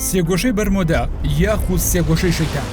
سێگۆشەی بەرمۆدا یاخود سێگۆشەی شەیتان.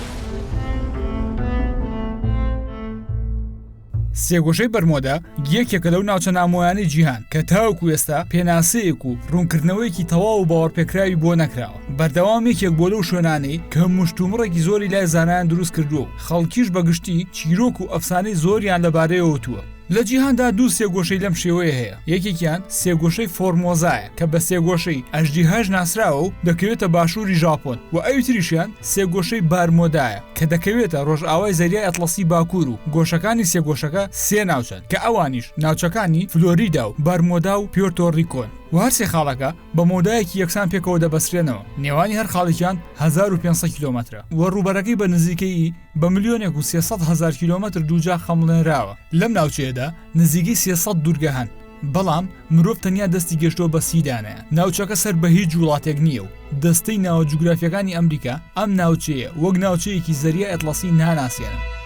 سێگۆشەی بەرمۆدا یەکێکە لەو ناوچە نامۆیانەی جیهان کە تاوەکو ئێستا پێناسەیەک و ڕوونکردنەوەیکی تەواو و باوەڕپێکراوی بۆ نەکراوە. بەردەوام یەکێک بۆ لەو شوێنانەی کە مشتومڕێکی زۆری لای زانایان دروست کردووە و خەڵکیش بەگشتی چیرۆک و ئەفسانەی زۆریان لەبارەیەوە وتووە. لە جیهاندا دوو سێگۆشەی لەم شێوەیە هەیە. یەکێکیان سێگۆشەی فۆرمۆزایە کە بە سێگۆشەی ئەژدیهاژ ناسراوە و دەکەوێتە باشووری ژاپۆن و ئەوی تریشیان سێگۆشەی بارمۆدایە کە دەکەوێتە ڕۆژئاوای زەریای ئەتڵەسی باکوور و گۆشەکانی سێگۆشەکە سێ ناوچەن کە ئەوانیش ناوچەکانی فلۆریدا و بارمۆدا و پیۆرتۆریکۆن و هەر سێ خاڵەکە بە مۆدایەکی یەکسان پێکەوە دەبەسرێنەوە. نێوانی هەر خاڵێکیان 1500 کیلۆمەترە و ڕوبەرەکەی بە نزیکەی بە 1,300,000 کیلۆمەتر دووجا خەمڵێنراوە. لەم ناوچەیەدا نزیکەی 300 دوورگە هەن، بەڵام مرۆڤ تەنیا دەستی گەشتۆ بە سیدانەیە. ناوچەکە سەر بە هیچ وڵاتێک نییە و دەستەی ناوە جوگرافیەکانی ئەمریکا ئەم ناوچەیە وەک ناوچەیەکی زەریای ئەتڵەسی ناناسیێنن.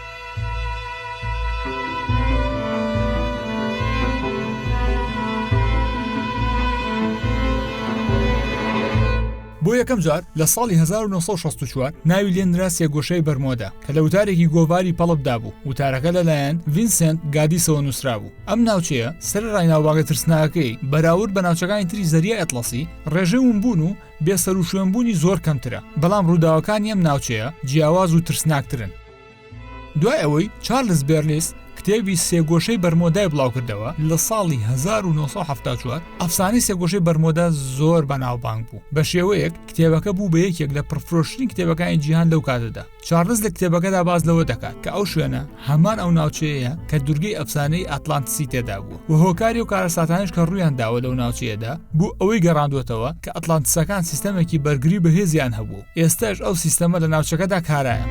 بۆ یەکەم جار لە ساڵی 1964 ناوی لێنرا سێگۆشەی بەرمۆدا کە لە وتارێکی گۆڤاری پەڵبدا بوو. وتارەکە لەلایەن ڤینسنت گادیسەوە نووسرا بوو. ئەم ناوچەیە سەرەڕای ناوباگە ترسناکەی بەراورد بە ناوچەکانی تری زەریای ئەتڵەسی ڕێژەی ونبوون و بێسەر و شوێنبوونی زۆر کەمترە، بەڵام ڕووداوەکانی ئەم ناوچەیە جیاواز و ترسناکترن. دوای ئەوەی چارلز بێرلیس کتێبی سێگۆشەی بەرمۆدای بڵاو کردەوە لە ساڵی 1974 ئەفسانەی سێگۆشەی بەرمۆدا زۆر بەناوبانگ بوو. بە شێوەیەک کتێبەکە بوو بە یەکێک لە پرفرۆشتنی کتێبەکانی جیهان لەو کاتەدا. چارلز لە کتێبەکەدا باز لەوە دەکات کە ئەو شوێنە هەمان ئەو ناوچەیە کە دوورگەی ئەفسانەی ئەتلانتسی تێدا بوو و هۆکاری و کارەساتانش کە ڕوویان داوە لەو ناوچەیەدا بوو ئەوەی گەڕاندوێتەوە کە ئەتلانتسەکان سیستەمێکی بەرگری بەهێزیان هەبوو. ئێستاش ئەو سیستەمە لە ناوچەکەدا کارایە.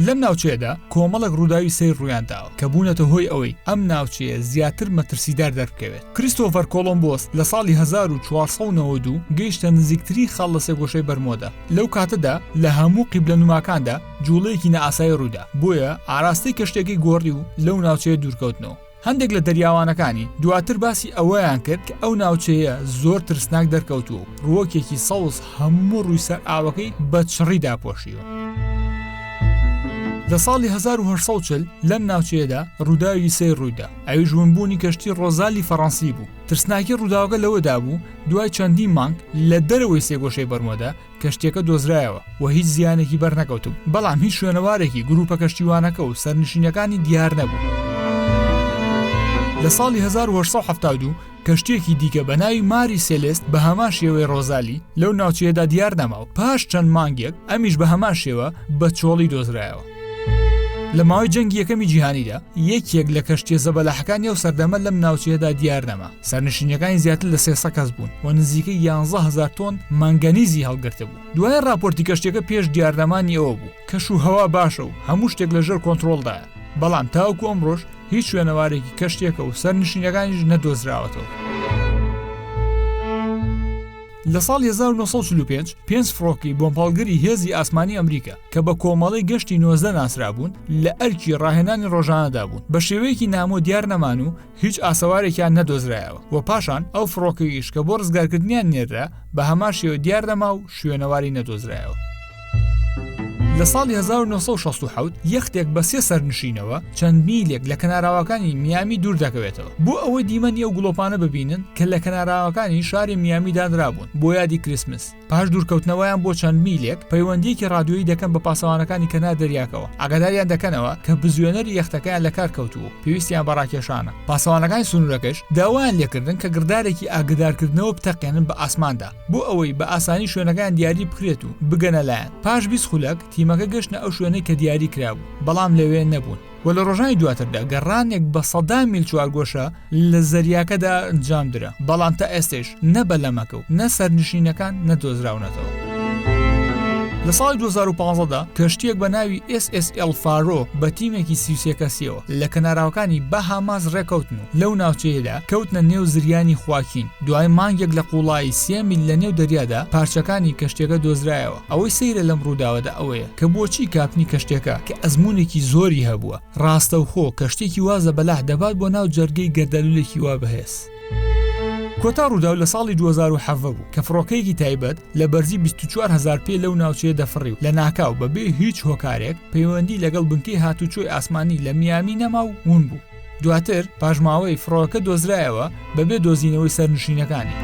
لەم ناوچەیەدا کۆمەڵێک ڕووداوی سیر ڕوویانداوە کە بوونەتە هۆی ئەوەی ئەم ناوچەیە زیاتر مەترسیدار دەربکەوێت. کریستۆفەر کۆلۆمبۆس لە ساڵی 1492 گەیشتە نزیکترین خاڵ لە سێگۆشەی بەرمۆدا. لەو کاتەدا لە هەموو قیبلەنوماکاندا جوڵەیەکی نائاسایی ڕوودا، بۆیە ئاراستەی کەشتێکی گۆڕی و لەو ناوچەیە دوورکەوتنەوە. هەندێک لە دەریاوانەکانی دواتر باسی ئەوەیان کرد کە ئەو ناوچەیە زۆر ترسناک دەرکەوتووە و ڕووەکێکی سەوز هەموو ڕووی سەر ئاوەکەی بە چڕی داپۆشیوە. لە ساڵی 1840 لەم ناوچەیەدا ڕووداوی سێ ڕوویدا، ئەوی ژوونبوونی کەشتی ڕۆزالی فەڕەنسی بوو. ترسناکی ڕووداوەکە لەوەدا بوو دوای چەندی مانگ لە دەرەوەی سێگۆشەی بەرمۆدا کەشتێکە دۆزرایەوە و هیچ زیانێکی بەرنەکەوتم، بەڵام هیچ شوێنەوارێکی گروپە کەشتیوانەکە و سەرنشینەکانی دیار نەبوو. لە ساڵی 1872 کەشتێکی دیکە بە ناوی ماری سێلێست بە هەمان شێوەی ڕۆزالی لەو ناوچەیەدا دیار نەماوە. پاش چەند مانگێک ئەمیش بە هەمان شێوە بە چۆڵی دۆزرایەوە. لە ماوەی جەنگی یەکەمی جیهانیدا یەکێک لە کەشتیە زەبەلاحەکانی ئەو سەردەمە لەم ناوچەیەدا دیار نەما. سەرنشینەکانی زیاتر لە 300 کەس بوون و نزیکەی 11,000 تۆن مانگەنیزی هەڵگرتە بوو. دوای راپۆرتی کەشتێکە پێش دیاردەمانی ئەوە بوو کەش و هەوا باشە و هەموو شتێک لەژێر کۆنتڕۆڵدایە، بەڵام تاوەکو ئەمڕۆژ هیچ شوێنەوارێکی کەشتێکە و سەرنشینەکانیش نەدۆزراوەتەوە. لە ساڵی 1945 پێنج فڕۆکی بۆمپاڵگەری هێزی ئاسمانی ئەمریکا کە بە کۆمەڵی گەشتی 19 ناسرابوون لە ئەرکی ڕاهێنانی ڕۆژانەدا بوون. بە شێوەیەکی نامۆ دیار نەمان و هیچ ئاسەوارێکیان نەدۆزرایەوە و پاشان ئەو فڕۆکەیش کە بۆ ڕزگارکردنیان نێررا بە هەمان شێوە دیار نەما و شوێنەواری نەدۆزرایەوە. لە ساڵی 1967 یەختێک بە 3 سەرنشینەوە چەند میلێک لە کەناراوەکانی میامی دوور دەکەوێتەوە بۆ ئەوەی دیمەنی ئەو گڵۆپانە ببینن کە لە کەناراوەکانی شاری میامی دانرابوون بۆ یادی کریسمس. پاش دوورکەوتنەوەیان بۆ چەند میلێک پەیوەندیەکی ڕادیۆیی دەکەن بە پاسەوانەکانی کەنار دەریاکەوە. ئاگاداریان دەکەنەوە کە بزوێنەری یەختەکەیان لە کار کەوتووە، پێویستیان بە ڕاکێشانە. پاسەوانەکانی سنوورەکەش داوایان لێکردن کە گردارێکی ئاگدارکردنەوە بتەقێنن بە ئاسماندا بۆ ئەوەی بە ئاسانی شوێنەکان دیاری بکرێت و بگەنە لایەن. پاش 20 خولەک تیمەکە گەشتە ئەو شوێنەی کە دیاری کرابوو، بەڵام لەوێ نەبوون و لە ڕۆژانی دواتردا گەڕانێک بە 100 میل چوارگۆشە لە زەریاکەدا ئەنجام درا، بەڵام تا ئێستش نە بەلەمەکە و نە سەرنشینەکان نەدۆزراونەتەوە. لە ساڵی 2015دا کەشتیەک بە ناوی SSL فارۆ بە تیمێکی 33 کەسیەوە لە کەناراوەکانی بەهاماس ڕێکەوتن و لەو ناوچەیەدا کەوتنە نێو زریانی خواکین. دوای مانگێک لە قوڵایی 3 میل لە نێو دەریادا پارچەکانی کەشتێکە دۆزرایەوە. ئەوەی سەیرە لەم ڕووداوەدا ئەوەیە کە بۆچی کاپنی کەشتێکە کە ئەزمونێکی زۆری هەبووە ڕاستەوخۆ کەشتێکی وازە بەلاح دەبات بۆ ناو جەرگەی گەردەلوولێکی وا بەهێز. کۆتا ڕووداو لە ساڵی 2007 بوو کە فڕۆکەیەکی تایبەت لە بەرزی 24,000 پێ لەو ناوچەیە دەفڕی و لە ناکاو بەبێ هیچ هۆکارێک پەیوەندی لەگەڵ بنکەی هاتوچۆی ئاسمانی لە میامی نەما و ون بوو. دواتر پاژماوەی فڕۆکە دۆزرایەوە بەبێ دۆزینەوەی سەرنشینەکانی.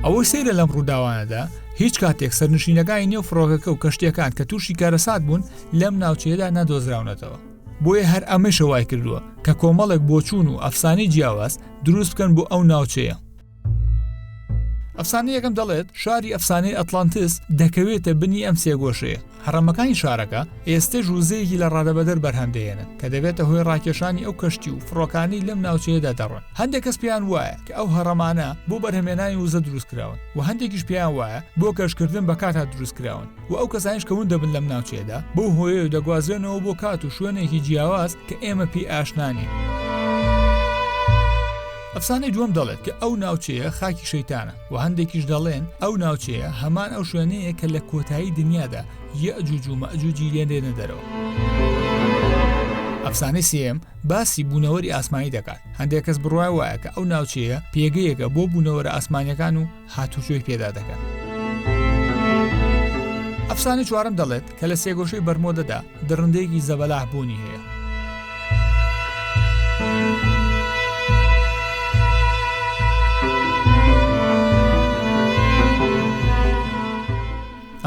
ئەوەی سەیرە لەم ڕووداوانەدا هیچ کاتێک سەرنشینەکانی نێو فڕۆکەکە و کەشتیەکان کە تووشی کارەسات بوون لەم ناوچەیەدا نەدۆزراونەتەوە. بۆیە هەر ئەمەشە وای کردووە کە کۆمەڵێک بۆچوون و ئەفسانەی جیاواز دروست بکەن بۆ ئەو ناوچەیە. ئەفسانەی یەکەم دەڵێت شاری ئەفسانەی ئەتلانتیس دەکەوێتە بنی ئەم سێگۆشەیە. هەڕەمەکانی شارەکە ئێستش ڕووزەیەکی لە ڕادەبەدەر بەرهەمدەێنن کە دەبێتە هۆی ڕاکێشانی ئەو کەشتی و فڕۆکانی لەم ناوچەیەدا دەڕۆن. هەندێک کەس پێیان وایە کە ئەو هەڕەمانە بۆ بەرهەمێنانی وزە دروستکراون و هەندێکیش پێیان وایە بۆ کەشکردن بە کاتا دروستکراون و ئەو کەسانیش کەون دەبن لەم ناوچەیەدا بۆ هۆیە و دەگوازرێنەوە بۆ کات و شوێنێکی جیاواز کە ئێمە پێی ئاشنانین. ئەفسانەی دووەم دەڵێت کە ئەو ناوچەیە خاکی شەیتانە و هەندێکیش دەڵێن ئەو ناوچەیە هەمان ئەو شوێنەیە کە لە کۆتایی دنیادا یەئجوج و مەئجوجی لێنێنە دەرەوە. ئەفسانەی سێم باسی بوونەوەری ئاسمانی دەکات. هەندێک کەس بڕوای وایە کە ئەو ناوچەیە پێگەیەکە بۆ بوونەوەرە ئاسمانیەکان و هاتوچۆی پێدا دەکات. ئەفسانەی چوارم دەڵێت کە لە سێگۆشەی بەرمۆدەدا دڕندەیەکی زەبەلاح بوونی هەیە.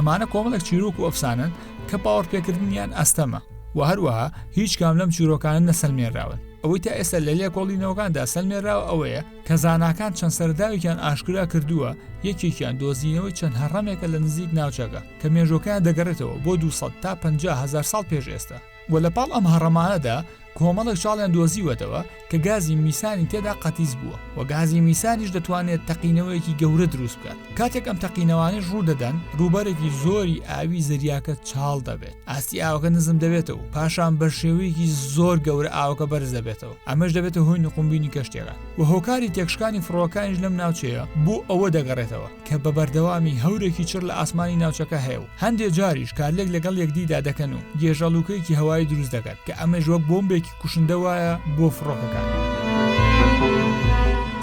ئەمانە کۆمەڵێک چیرۆک و ئەفسانن کە باوەڕپێکردنیان ئەستەمە و هەروەها هیچ کام لەم چیرۆکانە نەسەلمێنراون. ئەوەی تا ئێستا لە لێکۆڵینەوەکاندا سەلمێنراوە ئەوەیە کە زاناکان چەند سەرداوێکیان ئاشکرا کردووە یەکێکیان دۆزینەوەی چەند هەڕەمێکە لە نزیک ناوچەکە کە مێژۆکەیان دەگەڕێتەوە بۆ 200 تا 50,000 ساڵ پێش ئێستا. و لە پاڵ ئەم هەڕەمانەدا کۆمەڵێک چاڵیان دۆزیوەتەوە کە گازی میسانی تێدا قەتیز بووە و گازی میسانیش دەتوانێت تەقینەوەیەکی گەورە دروست بکات. کاتێک ئەم تەقینەوانیش ڕوو دەدەن ڕووبەرێکی زۆری ئاوی زەریاکە چاڵ دەبێت. ئاستی ئاوەکە نزم دەبێتەوە و پاشان بە شێوەیەکی زۆر گەورە ئاوەکە بەرز دەبێتەوە. ئەمەش دەبێتە هۆی نقمبینی کەشتێکە و هۆکاری تێکشکانی فڕۆکانیش لەم ناوچەیە بۆ ئەوە دەگەڕێتەوە کە بە بەردەوامی هەورێکی چر لە ئاسمانی ناوچەکە هەیە و هەندێک جاریش کارلێک لەگەڵ یەکدیدا دەکەن و گێژەڵوکەیەکی هەوایی دروست دەکات کە ئەمەش وەک بۆمبێکی کوشندە وایە بۆ فڕۆکەکان.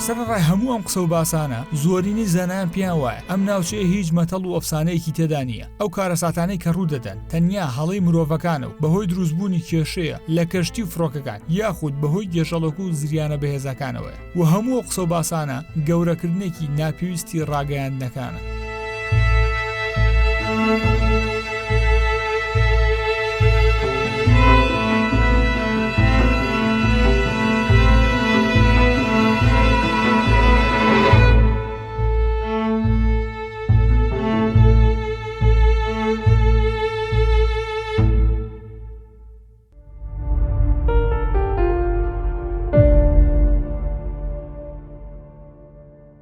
سەرڕای هەموو ئەم قسە و باسانە زۆرینی زانایان پێیان وایە ئەم ناوچەیە هیچ مەتەڵ و ئەفسانەیەکی تێدا نییە. ئەو کارەساتانەی کە ڕوو دەدەن تەنیا هەڵەی مرۆڤەکانە و بەهۆی دروستبوونی کێشەیە لە کەشتی و فڕۆکەکان یاخود بەهۆی گێژەڵۆک و زریانە بەهێزەکانەوەیە و هەموو قسە و باسانە گەورەکردنێکی ناپێویستی ڕاگەیاندنەکانە.